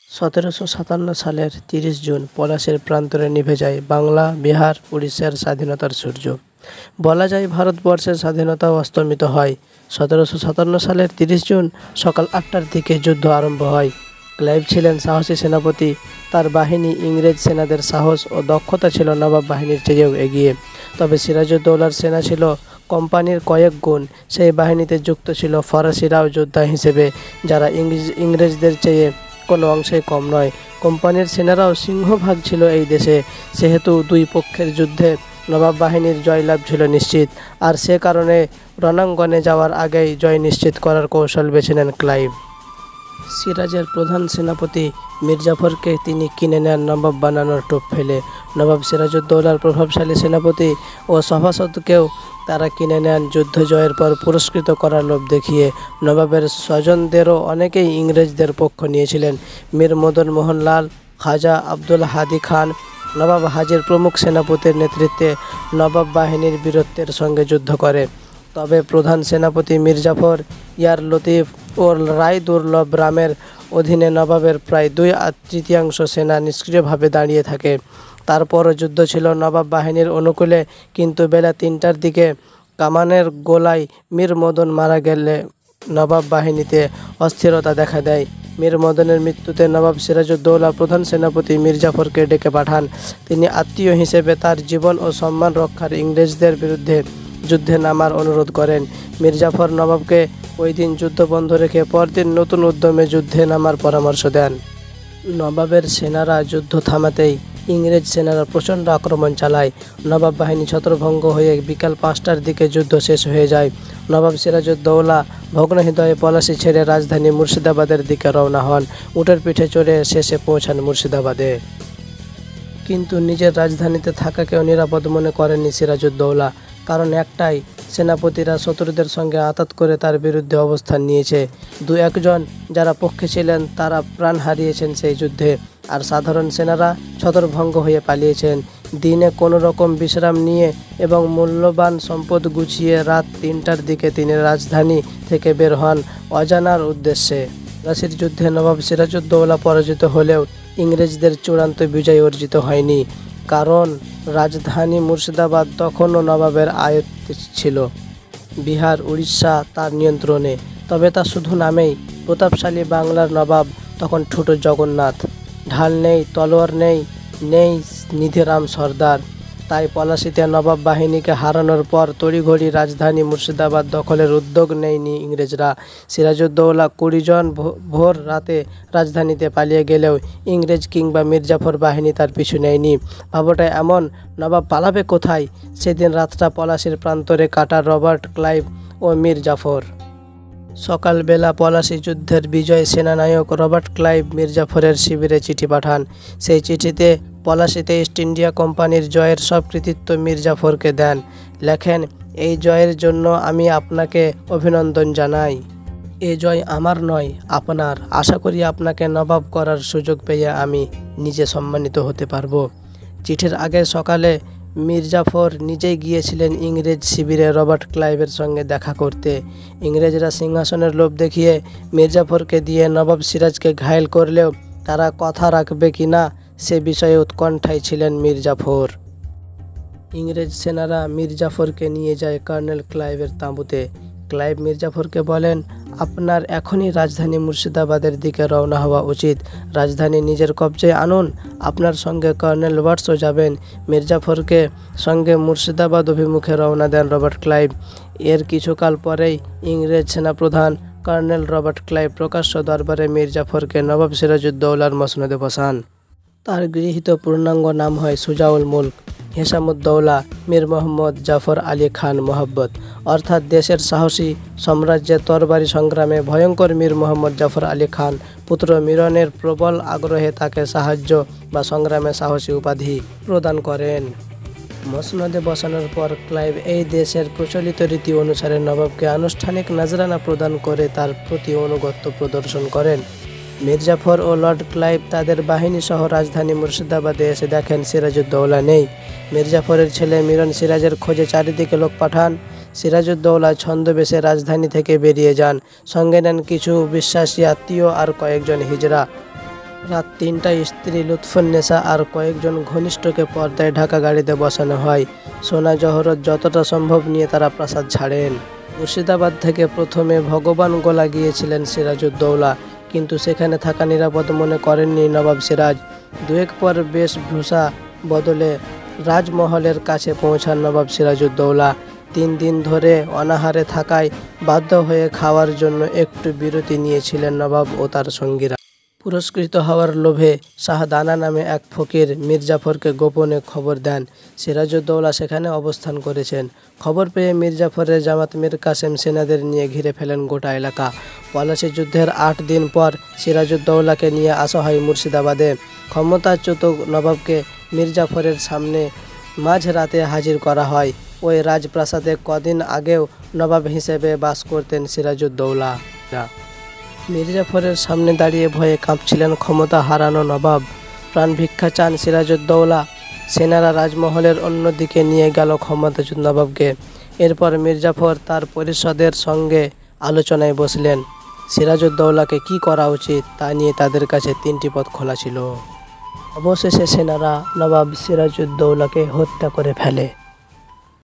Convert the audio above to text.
1757 সালের 30 জুন পলাশীর প্রান্তরে নিভে যায় বাংলা, বিহার, উড়িষ্যার স্বাধীনতার সূর্য। বলা যায় ভারতবর্ষের স্বাধীনতা অস্তমিত হয় 1757 সালের 30 জুন সকাল 8টার দিকে যুদ্ধ আরম্ভ হয়। ক্লাইভ ছিলেন সাহসী সেনাপতি। তার বাহিনী ইংরেজ সেনাদের সাহস ও দক্ষতা ছিল নবাব বাহিনীর চেয়েও এগিয়ে। তবে সিরাজউদ্দৌলার সেনা ছিল কোম্পানির কয়েক গুণ। সেই বাহিনীতে যুক্ত ছিল ফরাসিরাও যোদ্ধা হিসেবে, যারা ইংরেজদের চেয়ে কোনো অংশেই কম নয়। কোম্পানির সেনারাও সিংহভাগ ছিল এই দেশে। সেহেতু দুই পক্ষের যুদ্ধে নবাব বাহিনীর জয়লাভ ছিল নিশ্চিত, আর সে কারণে রণাঙ্গনে যাওয়ার আগেই জয় নিশ্চিত করার কৌশল বেছে নেন ক্লাইভ। সিরাজের প্রধান সেনাপতি মির্জাফরকে তিনি কিনে নেন নবাব বানানোর টোপ ফেলে। নবাব সিরাজউদ্দৌলার প্রভাবশালী সেনাপতি ও সভাসদকেও তারা কিনে নেন যুদ্ধ জয়ের পর পুরস্কৃত করার লোভ দেখিয়ে। নবাবের স্বজনদেরও অনেকেই ইংরেজদের পক্ষ নিয়েছিলেন। মীর মদন মোহন লাল, খাজা আব্দুল হাদি খান, নবাব হাজির প্রমুখ সেনাপতির নেতৃত্বে নবাব বাহিনীর বীরত্বের সঙ্গে যুদ্ধ করে। তবে প্রধান সেনাপতি মির্জাফর, ইয়ার লতিফ ও রায় দুর্লভ রামের অধীনে নবাবের প্রায় 2/3 সেনা নিষ্ক্রিয়ভাবে দাঁড়িয়ে থাকে। তারপরও যুদ্ধ ছিল নবাব বাহিনীর অনুকূলে, কিন্তু বেলা 3টার দিকে কামানের গোলায় মীর মদন মারা গেলে নবাব বাহিনীতে অস্থিরতা দেখা দেয়। মীর মদনের মৃত্যুতে নবাব সিরাজউদ্দৌলা প্রধান সেনাপতি মির্জাফরকে ডেকে পাঠান। তিনি আত্মীয় হিসেবে তার জীবন ও সম্মান রক্ষার ইংরেজদের বিরুদ্ধে যুদ্ধে নামার অনুরোধ করেন। মির্জাফর নবাবকে ওই দিন যুদ্ধ বন্ধ রেখে পরদিন নতুন উদ্যমে যুদ্ধে নামার পরামর্শ দেন। নবাবের সেনারা যুদ্ধ থামাতেই ইংরেজ সেনারা প্রচণ্ড আক্রমণ চালায়। নবাব বাহিনী ছত্রভঙ্গ হয়ে বিকাল 5টার দিকে যুদ্ধ শেষ হয়ে যায়। নবাব সিরাজউদ্দৌলা ভগ্নহৃদয়ে পলাশী ছেড়ে রাজধানী মুর্শিদাবাদের দিকে রওনা হন। উটের পিঠে চড়ে শেষে পৌঁছান মুর্শিদাবাদে। কিন্তু নিজের রাজধানীতে থাকাকেও নিরাপদ মনে করেননি সিরাজউদ্দৌলা। কারণ একটাই, সেনাপতিরা শত্রুদের সঙ্গে আঁতাত করে তার বিরুদ্ধে অবস্থান নিয়েছে। 2-1 জন যারা পক্ষে ছিলেন তারা প্রাণ হারিয়েছেন সেই যুদ্ধে, আর সাধারণ সেনারা ছত্রভঙ্গ হয়ে পালিয়েছেন। দিনে কোনো রকম বিশ্রাম নিয়ে এবং মূল্যবান সম্পদ গুছিয়ে রাত 3টার দিকে তিনি রাজধানী থেকে বের হন অজানার উদ্দেশ্যে। পলাশীর যুদ্ধে নবাব সিরাজউদ্দৌলা পরাজিত হলেও ইংরেজদের চূড়ান্ত বিজয় অর্জিত হয়নি, কারণ রাজধানী মুর্শিদাবাদ তখনও নবাবের আয়ত্তে ছিল। বিহার, উড়িষ্যা তার নিয়ন্ত্রণে। তবে তা শুধু নামেই। প্রতাপশালী বাংলার নবাব তখন ছোট জগন্নাথ। ঢাল নেই, তলোয়ার নেই, নেই নিধিরাম সর্দার। তাই পলাশীতে নবাব বাহিনীকে হারানোর পর তড়িঘড়ি রাজধানী মুর্শিদাবাদ দখলের উদ্যোগ নেয়নি ইংরেজরা। সিরাজউদ্দৌলা 20 জন ভোর রাতে রাজধানীতে পালিয়ে গেলেও ইংরেজ কিংবা মির্জাফর বাহিনী তার পিছু নেয়নি। ভাবটা এমন, নবাব পালাবে কোথায়? সেদিন রাতটা পলাশীর প্রান্তরে কাটার রবার্ট ক্লাইভ ও মীর জাফর। সকালবেলা পলাশী যুদ্ধের বিজয় সেনানায়ক রবার্ট ক্লাইভ মির্জাফরের শিবিরে চিঠি পাঠান। সেই চিঠিতে পলাশীতে ইস্ট ইন্ডিয়া কোম্পানির জয়ের সব কৃতিত্ব মির্জাফরকে দেন। লেখেন, এই জয়ের জন্য আমি আপনাকে অভিনন্দন জানাই। এ জয় আমার নয়, আপনার। আশা করি আপনাকে নবাব করার সুযোগ পেয়ে আমি নিজে সম্মানিত হতে পারব। চিঠির আগের সকালে মির্জাফর নিজেই গিয়েছিলেন ইংরেজ শিবিরে রবার্ট ক্লাইভের সঙ্গে দেখা করতে। ইংরেজরা সিংহাসনের লোভ দেখিয়ে মির্জাফরকে দিয়ে নবাব সিরাজকে ঘায়েল করলেও তারা কথা রাখবে কি না সে বিষয়ে উৎকণ্ঠায় ছিলেন মির্জাফর। ইংরেজ সেনারা মির্জাফরকে নিয়ে যায় কর্নেল ক্লাইভের তাঁবুতে। ক্লাইভ মির্জাফরকে বলেন, আপনার এখনই রাজধানী মুর্শিদাবাদের দিকে রওনা হওয়া উচিত। রাজধানী নিজের কবজায় আনুন। আপনার সঙ্গে কর্নেল ওয়াটসও যাবেন। মির্জাফরকে সঙ্গে মুর্শিদাবাদ অভিমুখে রওনা দেন রবার্ট ক্লাইভ। এর কিছুকাল পরেই ইংরেজ সেনাপ্রধান কর্নেল রবার্ট ক্লাইভ প্রকাশ্য দরবারে মির্জাফরকে নবাব সিরাজউদ্দৌলার মসনদে বসান। তার গৃহীত পূর্ণাঙ্গ নাম হয় সুজাউল মুলক হেসামুদ্দৌলা মীর মোহাম্মদ জাফর আলী খান মোহাব্বত, অর্থাৎ দেশের সাহসী, সাম্রাজ্যের তরবারি সংগ্রামে ভয়ঙ্কর মীর মোহাম্মদ জাফর আলী খান পুত্র মিরনের প্রবল আগ্রহে তাকে সাহায্য বা সংগ্রামে সাহসী উপাধি প্রদান করেন। মসনদে বসানোর পর ক্লাইভ এই দেশের প্রচলিত রীতি অনুসারে নবাবকে আনুষ্ঠানিক নজরানা প্রদান করে তার প্রতি আনুগত্য প্রদর্শন করেন। মির্জাফর ও লর্ড ক্লাইভ তাদের বাহিনী সহ রাজধানী মুর্শিদাবাদে এসে দেখেন সিরাজউদ্দৌলা নেই। মির্জাফরের ছেলে মিরন সিরাজের খোঁজে চারিদিকে লোক পাঠান। সিরাজউদ্দৌলা ছদ্মবেশে রাজধানী থেকে বেরিয়ে যান। সঙ্গে নেন কিছু বিশ্বাসী আত্মীয় আর কয়েকজন হিজড়া। রাত ৩টায় স্ত্রী লুৎফুন্নেসা আর কয়েকজন ঘনিষ্ঠকে পর্দায় ঢাকা গাড়িতে বসানো হয়। সোনা জহরত যতটা সম্ভব নিয়ে তারা প্রাসাদ ছাড়েন। মুর্শিদাবাদ থেকে প্রথমে ভগবান গোলা গিয়েছিলেন সিরাজউদ্দৌলা, কিন্তু সেখানে থাকা নিরাপদ মনে করেননি নবাব সিরাজ। দুয়েক পর বেশভূষা বদলে রাজমহলের কাছে পৌঁছান নবাব সিরাজউদ্দৌলা। ৩ দিন ধরে অনাহারে থাকায় বাধ্য হয়ে খাওয়ার জন্য একটু বিরতি নিয়েছিলেন নবাব ও তার সঙ্গীরা। পুরস্কৃত হওয়ার লোভে শাহদানা নামে এক ফকির মির্জাফরকে গোপনে খবর দেন সিরাজউদ্দৌলা সেখানে অবস্থান করেছেন। খবর পেয়ে মির্জাফরের জামাত মীর কাসেম সেনাদের নিয়ে ঘিরে ফেলেন গোটা এলাকা। পলাশী যুদ্ধের ৮ দিন পর সিরাজউদ্দৌলাকে নিয়ে আসা হয় মুর্শিদাবাদে। ক্ষমতাচ্যুত নবাবকে মির্জাফরের সামনে মাঝরাতে হাজির করা হয়। ওই রাজপ্রাসাদে কদিন আগেও নবাব হিসেবে বাস করতেন সিরাজউদ্দৌলা। মির্জাফরের সামনে দাঁড়িয়ে ভয়ে কাঁপছিলেন ক্ষমতা হারানো নবাব। প্রাণ ভিক্ষা চান সিরাজউদ্দৌলা। সেনারা রাজমহলের অন্যদিকে নিয়ে গেল ক্ষমতাচ্যুত নবাবকে। এরপর মির্জাফর তার পরিষদের সঙ্গে আলোচনায় বসলেন। সিরাজউদ্দৌলাকে কী করা উচিত তা নিয়ে তাদের কাছে 3টি পথ খোলা ছিল। অবশেষে সেনারা নবাব সিরাজউদ্দৌলাকে হত্যা করে ফেলে।